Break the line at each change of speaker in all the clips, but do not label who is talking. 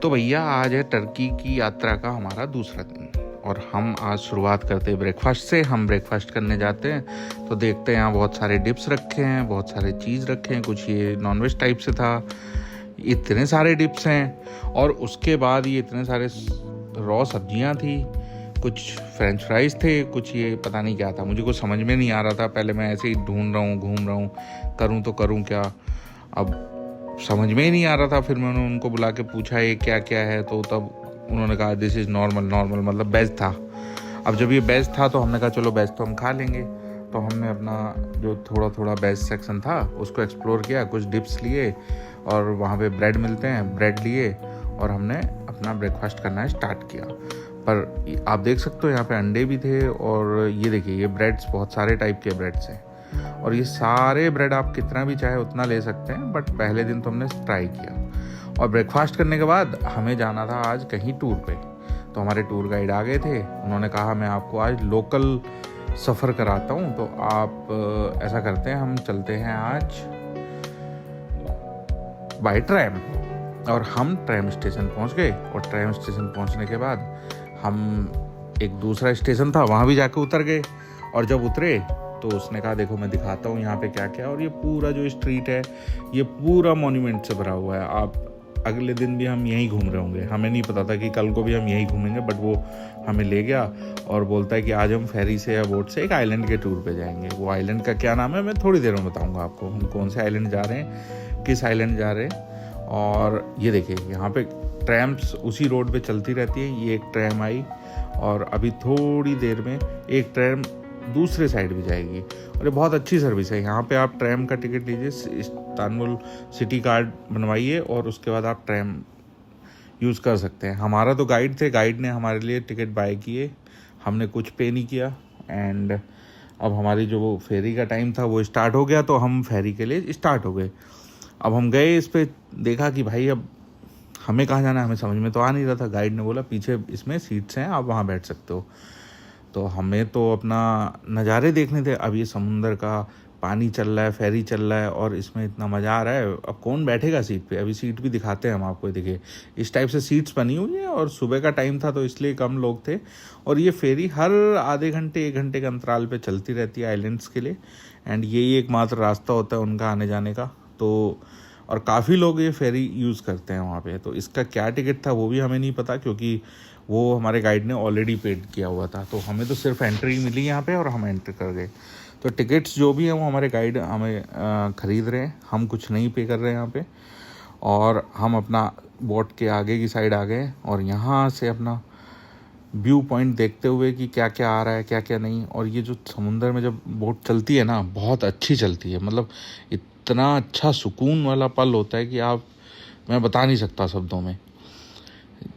तो भैया आज है टर्की की यात्रा का हमारा दूसरा दिन और हम आज शुरुआत करते हैं ब्रेकफास्ट से। हम ब्रेकफास्ट करने जाते हैं तो देखते हैं यहाँ बहुत सारे डिप्स रखे हैं, बहुत सारे चीज़ रखे हैं, कुछ ये नॉनवेज टाइप से था, इतने सारे डिप्स हैं। और उसके बाद ये इतने सारे रॉ सब्जियाँ थी, कुछ फ्रेंच फ्राइज़ थे, कुछ ये पता नहीं क्या था, मुझे कुछ समझ में नहीं आ रहा था। पहले मैं ऐसे ही ढूंढ रहा हूँ, घूम रहा हूँ, करूँ तो करूँ क्या, अब समझ में ही नहीं आ रहा था। फिर मैंने उनको बुला के पूछा ये क्या क्या है, तो तब उन्होंने कहा दिस इज़ नॉर्मल मतलब वेज था। अब जब ये वेज था तो हमने कहा चलो वेज तो हम खा लेंगे। तो हमने अपना जो थोड़ा वेज सेक्शन था उसको एक्सप्लोर किया, कुछ डिप्स लिए और वहाँ पे ब्रेड मिलते हैं, ब्रेड लिए और हमने अपना ब्रेकफास्ट करना स्टार्ट किया। पर आप देख सकते हो यहाँ पे अंडे भी थे और ये देखिए ये ब्रेड्स, बहुत सारे टाइप के ब्रेड्स हैं और ये सारे ब्रेड आप कितना भी चाहे उतना ले सकते हैं। बट पहले दिन तो हमने ट्राई किया और ब्रेकफास्ट करने के बाद हमें जाना था आज कहीं टूर पे। तो हमारे टूर गाइड आ गए थे, उन्होंने कहा मैं आपको आज लोकल सफ़र कराता हूँ, तो आप ऐसा करते हैं हम चलते हैं आज बाय ट्रैम। और हम ट्रैम स्टेशन पहुँच गए और ट्रैम स्टेशन पहुँचने के बाद हम एक दूसरा स्टेशन था वहाँ भी जाके उतर गए। और जब उतरे तो उसने कहा देखो मैं दिखाता हूँ यहाँ पे क्या क्या। और ये पूरा जो स्ट्रीट है ये पूरा मॉन्यूमेंट से भरा हुआ है। आप अगले दिन भी हम यहीं घूम रहे होंगे, हमें नहीं पता था कि कल को भी हम यहीं घूमेंगे, बट वो हमें ले गया और बोलता है कि आज हम फेरी से या बोट से एक आइलैंड के टूर पे जाएंगे। वो आइलैंड का क्या नाम है मैं थोड़ी देर में बताऊँगा आपको, हम कौन से आइलैंड जा रहे हैं, किस आइलैंड जा रहे हैं। और ये देखिए यहाँ पे ट्रैम्स उसी रोड पे चलती रहती है। ये एक ट्रैम आई और अभी थोड़ी देर में एक ट्रैम दूसरे साइड भी जाएगी और ये बहुत अच्छी सर्विस है। यहाँ पे आप ट्रैम का टिकट लीजिए, इस्तांबुल सिटी कार्ड बनवाइए और उसके बाद आप ट्रैम यूज़ कर सकते हैं। हमारा तो गाइड थे, गाइड ने हमारे लिए टिकट बाय किए, हमने कुछ पे नहीं किया। एंड अब हमारी जो वो फेरी का टाइम था वो स्टार्ट हो गया, तो हम फेरी के लिए स्टार्ट हो गए। अब हम गए इस पर, देखा कि भाई अब हमें कहाँ जाना है, हमें समझ में तो आ नहीं रहा था। गाइड ने बोला पीछे इसमें सीट्स हैं, आप वहाँ बैठ सकते हो। तो हमें तो अपना नज़ारे देखने थे। अब ये समुंदर का पानी चल रहा है, फेरी चल रहा है और इसमें इतना मज़ा आ रहा है। अब कौन बैठेगा सीट पे, अभी सीट भी दिखाते हैं हम आपको। देखिए इस टाइप से सीट्स बनी हुई है और सुबह का टाइम था तो इसलिए कम लोग थे। और ये फेरी हर आधे घंटे 1 घंटे के अंतराल पे चलती रहती है आइलैंड्स के लिए। एंड यही एकमात्र रास्ता होता है उनका आने जाने का। तो और काफ़ी लोग ये फेरी यूज़ करते हैं वहाँ पे। तो इसका क्या टिकट था वो भी हमें नहीं पता, क्योंकि वो हमारे गाइड ने ऑलरेडी पेड किया हुआ था। तो हमें तो सिर्फ एंट्री मिली यहाँ पे और हम एंट्री कर गए। तो टिकट्स जो भी हैं वो हमारे गाइड हमें ख़रीद रहे हैं, हम कुछ नहीं पे कर रहे हैं यहाँ पे। और हम अपना बोट के आगे की साइड आ गए और यहाँ से अपना व्यू पॉइंट देखते हुए कि क्या क्या आ रहा है क्या क्या नहीं। और ये जो समुंदर में जब बोट चलती है ना, बहुत अच्छी चलती है, मतलब इतना अच्छा सुकून वाला पल होता है कि मैं बता नहीं सकता शब्दों में।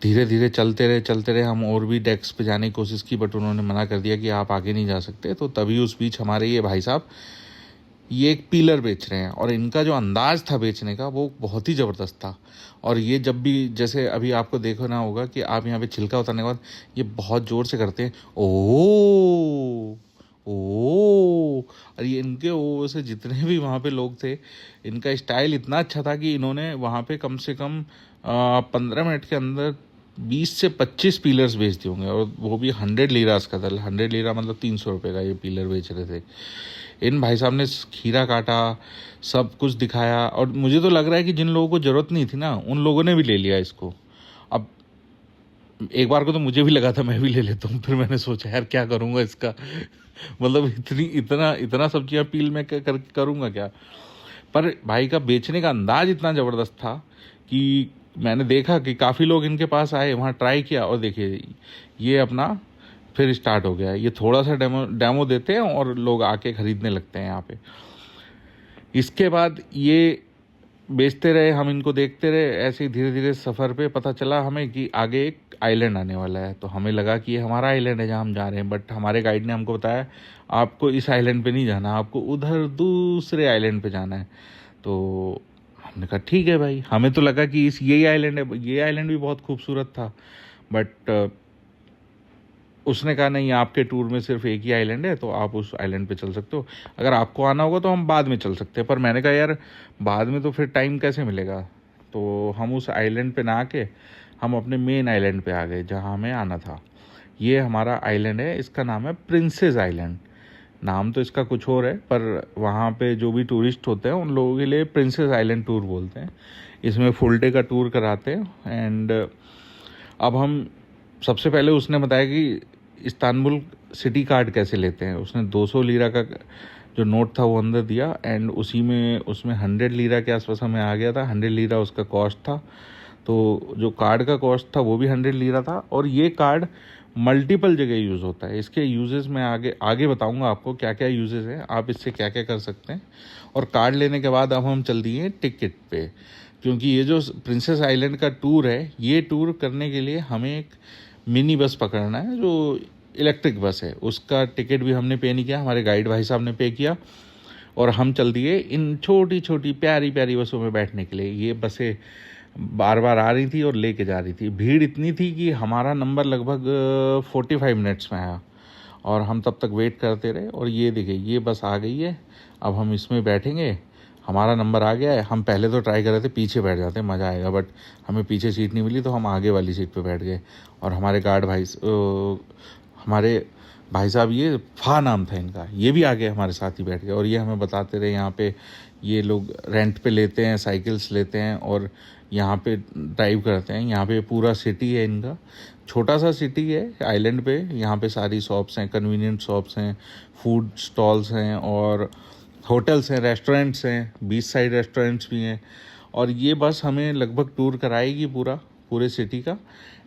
धीरे धीरे चलते रहे हम और भी डेक्स पे जाने की कोशिश की, बट उन्होंने मना कर दिया कि आप आगे नहीं जा सकते। तो तभी उस बीच हमारे ये भाई साहब ये एक पीलर बेच रहे हैं और इनका जो अंदाज था बेचने का वो बहुत ही ज़बरदस्त था। और ये जब भी, जैसे अभी आपको देखना होगा कि आप यहाँ पे छिलका उतारने के बाद ये बहुत ज़ोर से करते हैं ओ ओ। और ये इनके ओ से जितने भी वहाँ पे लोग थे, इनका स्टाइल इतना अच्छा था कि इन्होंने वहाँ पे कम से कम 15 मिनट के अंदर 20 से 25 पीलर्स बेच दिए होंगे। और वो भी 100 लीरास का था। 100 लीरा मतलब 300 रुपये का ये पीलर बेच रहे थे। इन भाई साहब ने खीरा काटा, सब कुछ दिखाया। और मुझे तो लग रहा है कि जिन लोगों को ज़रूरत नहीं थी ना, उन लोगों ने भी ले लिया इसको। अब एक बार को तो मुझे भी लगा था मैं भी ले लेता हूँ, फिर मैंने सोचा यार क्या करूँगा इसका मतलब इतना सब्जियाँ पील में करूँगा क्या। पर भाई का बेचने का अंदाज इतना ज़बरदस्त था कि मैंने देखा कि काफ़ी लोग इनके पास आए, वहाँ ट्राई किया और देखिए ये अपना फिर स्टार्ट हो गया। ये थोड़ा सा डेमो देते हैं और लोग आके ख़रीदने लगते हैं यहाँ पे। इसके बाद ये बेचते रहे, हम इनको देखते रहे। ऐसे ही धीरे धीरे सफ़र पे पता चला हमें कि आगे एक आइलैंड आने वाला है। तो हमें लगा कि ये हमारा आइलैंड है जहाँ हम जा रहे हैं, बट हमारे गाइड ने हमको बताया आपको इस आइलैंड पे नहीं जाना, आपको उधर दूसरे आइलैंड पे जाना है। तो हमने कहा ठीक है भाई। हमें तो लगा कि यही आइलैंड है। ये आइलैंड भी बहुत खूबसूरत था, बट उसने कहा नहीं, आपके टूर में सिर्फ एक ही आइलैंड है तो आप उस आइलैंड पे चल सकते हो, अगर आपको आना होगा तो हम बाद में चल सकते हैं। पर मैंने कहा यार बाद में तो फिर टाइम कैसे मिलेगा। तो तो हम उस आइलैंड पे ना आके हम अपने मेन आइलैंड पे आ गए जहाँ हमें आना था। ये हमारा आइलैंड है, इसका नाम है प्रिंसेस आइलैंड। नाम तो इसका कुछ और है, पर वहाँ पे जो भी टूरिस्ट होते हैं उन लोगों के लिए प्रिंसेस आइलैंड टूर बोलते हैं। इसमें फुल डे का टूर कराते हैं। एंड अब हम सबसे पहले उसने बताया कि इस्तांबुल सिटी कार्ड कैसे लेते हैं। उसने 200 लीरा का जो नोट था वो अंदर दिया एंड उसमें 100 लीरा के आसपास हमें आ गया था। 100 लीरा उसका कॉस्ट था। तो जो कार्ड का कॉस्ट था वो भी 100 लीरा था। और ये कार्ड मल्टीपल जगह यूज़ होता है। इसके यूजेस मैं आगे बताऊंगा आपको क्या क्या यूजेस हैं, आप इससे क्या क्या कर सकते हैं। और कार्ड लेने के बाद अब हम चल दिए टिकट पे, क्योंकि ये जो प्रिंसेस आइलैंड का टूर है, ये टूर करने के लिए हमें एक मिनी बस पकड़ना है जो इलेक्ट्रिक बस है। उसका टिकट भी हमने पे नहीं किया, हमारे गाइड भाई साहब ने पे किया। और हम चल दिए इन छोटी छोटी प्यारी प्यारी बसों में बैठने के लिए। ये बसें बार बार आ रही थी और लेके जा रही थी। भीड़ इतनी थी कि हमारा नंबर लगभग 45 मिनट्स में आया और हम तब तक वेट करते रहे। और ये देखिए ये बस आ गई है, अब हम इसमें बैठेंगे। हमारा नंबर आ गया है। हम पहले तो ट्राई कर रहे थे पीछे बैठ जाते मज़ा आएगा, बट हमें पीछे सीट नहीं मिली तो हम आगे वाली सीट पे बैठ गए। और हमारे भाई साहब, ये फा नाम था इनका, ये भी आगे हमारे साथ ही बैठ गए। और ये हमें बताते रहे यहाँ पे ये लोग रेंट पे लेते हैं, साइकिल्स लेते हैं और यहाँ पे ड्राइव करते हैं। यहाँ पे पूरा सिटी है इनका, छोटा सा सिटी है आइलैंड पे। यहाँ पे सारी शॉप्स हैं, कन्वीनियंट शॉप्स हैं, फूड स्टॉल्स हैं और होटल्स हैं, रेस्टोरेंट्स हैं, बीच साइड रेस्टोरेंट्स भी हैं। और ये बस हमें लगभग टूर कराएगी पूरे सिटी का।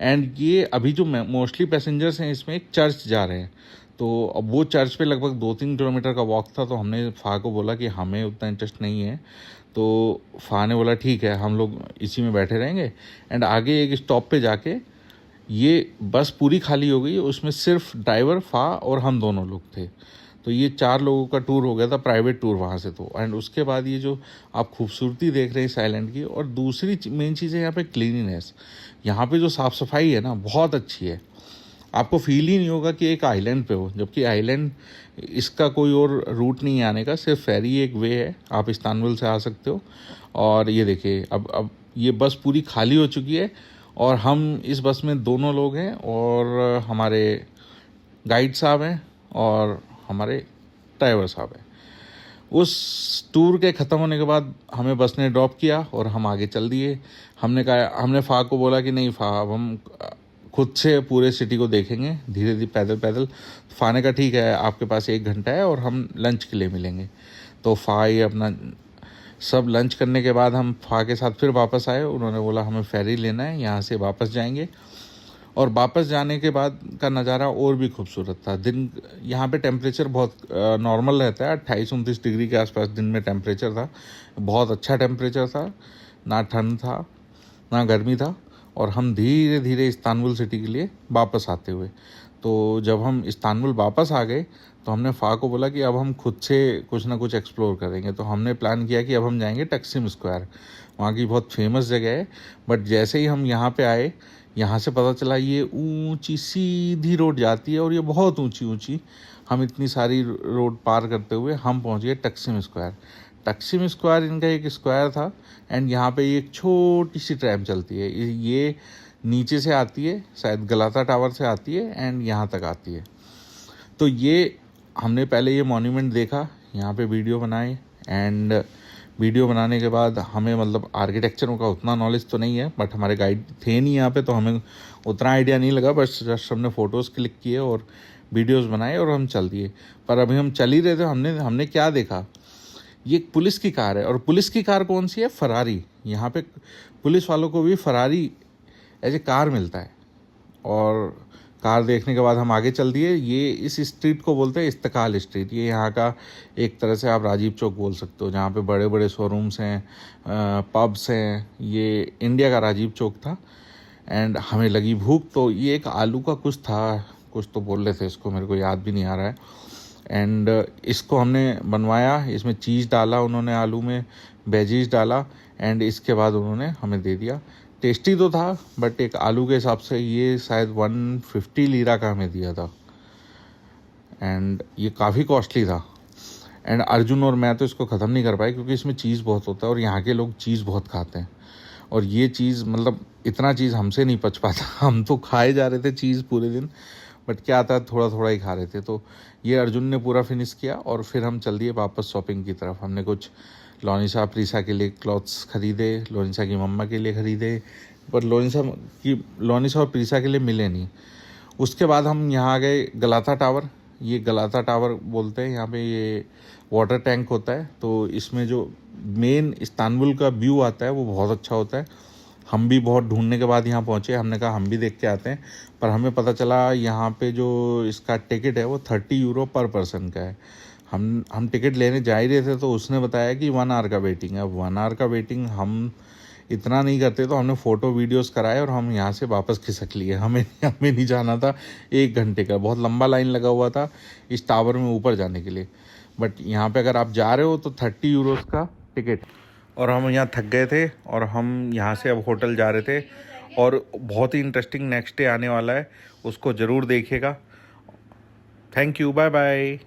एंड ये अभी जो मोस्टली पैसेंजर्स हैं इसमें एक चर्च जा रहे हैं। तो अब वो चर्च पे लगभग 2-3 किलोमीटर का वॉक था। तो हमने फ़ा को बोला कि हमें उतना इंटरेस्ट नहीं है। तो फ़ा ने बोला ठीक है, हम लोग इसी में बैठे रहेंगे। एंड आगे एक स्टॉप पे जाके ये बस पूरी खाली हो गई, उसमें सिर्फ ड्राइवर, फ़ा और हम दोनों लोग थे। तो ये 4 लोगों का टूर हो गया था, प्राइवेट टूर वहाँ से। तो एंड उसके बाद ये जो आप खूबसूरती देख रहे हैं इस आइलैंड की, और दूसरी मेन चीज़ है यहाँ पे क्लीनिनेस। यहाँ पे जो साफ़ सफाई है ना, बहुत अच्छी है। आपको फील ही नहीं होगा कि एक आइलैंड पे हो, जबकि आइलैंड इसका कोई और रूट नहीं है आने का, सिर्फ फेरी एक वे है, आप इस्तांबुल से आ सकते हो। और ये देखिए अब ये बस पूरी खाली हो चुकी है और हम इस बस में दोनों लोग हैं और हमारे गाइड साहब हैं और हमारे ड्राइवर साहब हैं। उस टूर के ख़त्म होने के बाद हमें बस ने ड्रॉप किया और हम आगे चल दिए। हमने फ़ा को बोला कि नहीं फ़ा, अब हम खुद से पूरे सिटी को देखेंगे धीरे धीरे पैदल पैदल। फ़ा ने कहा ठीक है, आपके पास 1 घंटा है और हम लंच के लिए मिलेंगे। तो फ़ा ये अपना सब लंच करने के बाद हम फ़ा के साथ फिर वापस आए। उन्होंने बोला हमें फेरी लेना है, यहाँ से वापस जाएंगे। और वापस जाने के बाद का नज़ारा और भी खूबसूरत था। दिन यहाँ पे टेम्परेचर बहुत नॉर्मल रहता है, 28-29 डिग्री के आसपास दिन में टेम्परेचर था। बहुत अच्छा टेम्परेचर था, ना ठंड था ना गर्मी था। और हम धीरे धीरे इस्तांबुल सिटी के लिए वापस आते हुए, तो जब हम इस्तांबुल वापस आ गए तो हमने फ़ा को बोला कि अब हम खुद से कुछ ना कुछ एक्सप्लोर करेंगे। तो हमने प्लान किया कि अब हम जाएंगे टक्सिम स्क्वायर, वहाँ की बहुत फेमस जगह है। बट जैसे ही हम यहाँ पे आए, यहाँ से पता चला ये ऊंची सीधी रोड जाती है और ये बहुत ऊंची ऊंची। हम इतनी सारी रोड पार करते हुए हम पहुँच गए टक्सिम स्क्वायर। टक्सिम स्क्वायर इनका एक स्क्वायर था एंड यहाँ पे एक छोटी सी ट्रैम चलती है। ये नीचे से आती है, शायद गलाता टावर से आती है एंड यहाँ तक आती है। तो ये हमने पहले ये मॉन्यूमेंट देखा, यहाँ पे वीडियो बनाए। एंड वीडियो बनाने के बाद हमें मतलब आर्किटेक्चरों का उतना नॉलेज तो नहीं है, बट हमारे गाइड थे नहीं यहाँ पे, तो हमें उतना आइडिया नहीं लगा। बस जस्ट हमने फ़ोटोज़ क्लिक किए और वीडियोस बनाए और हम चल दिए। पर अभी हम चल ही रहे थे, हमने क्या देखा, ये एक पुलिस की कार है। और पुलिस की कार कौन सी है? फरारी। यहाँ पे पुलिस वालों को भी फरारी एज ए कार मिलता है। और कार देखने के बाद हम आगे चल दिए। ये इस स्ट्रीट को बोलते हैं इस्तकाल स्ट्रीट। ये यहाँ का एक तरह से आप राजीव चौक बोल सकते हो, जहाँ पे बड़े बड़े शोरूम्स हैं, पब्स हैं। ये इंडिया का राजीव चौक था। एंड हमें लगी भूख, तो ये एक आलू का कुछ था, कुछ तो बोल रहे थे इसको, मेरे को याद भी नहीं आ रहा है। एंड इसको हमने बनवाया, इसमें चीज़ डाला उन्होंने, आलू में वेजीज डाला एंड इसके बाद उन्होंने हमें दे दिया। टेस्टी तो था, बट एक आलू के हिसाब से ये शायद 150 लीरा का हमें दिया था। एंड ये काफ़ी कॉस्टली था। एंड अर्जुन और मैं तो इसको ख़त्म नहीं कर पाए, क्योंकि इसमें चीज़ बहुत होता है और यहाँ के लोग चीज़ बहुत खाते हैं। और ये चीज़ मतलब इतना चीज़ हमसे नहीं पच पाता। हम तो खाए जा रहे थे चीज़ पूरे दिन, बट क्या था थोड़ा थोड़ा ही खा रहे थे। तो ये अर्जुन ने पूरा फिनिश किया और फिर हम चल दिए वापस शॉपिंग की तरफ। हमने कुछ लोनिसा प्रीसा के लिए क्लॉथ्स खरीदे, लोनिसा की मम्मा के लिए खरीदे, पर लोनिसा और प्रीसा के लिए मिले नहीं। उसके बाद हम यहाँ आ गए गलाथा टावर। ये गलाथा टावर बोलते हैं यहाँ पे। ये वाटर टैंक होता है, तो इसमें जो मेन इस्तांबुल का व्यू आता है वो बहुत अच्छा होता है। हम भी बहुत ढूंढने के बाद यहाँ पहुँचे। हमने कहा हम भी देख के आते हैं, पर हमें पता चला यहाँ पे जो इसका टिकट है वो 30 यूरो पर पर्सन का है। हम टिकट लेने जा ही रहे थे तो उसने बताया कि 1 आवर का वेटिंग है। 1 आवर का वेटिंग हम इतना नहीं करते, तो हमने फ़ोटो वीडियोस कराए और हम यहाँ से वापस खिसक लिए। हमें नहीं जाना था 1 घंटे का, बहुत लंबा लाइन लगा हुआ था इस टावर में ऊपर जाने के लिए। बट यहाँ पे अगर आप जा रहे हो तो 30 यूरोस का टिकट। और हम यहाँ थक गए थे और हम यहाँ से अब होटल जा रहे थे। और बहुत ही इंटरेस्टिंग नेक्स्ट डे आने वाला है, उसको ज़रूर देखिएगा। Thank you, bye bye.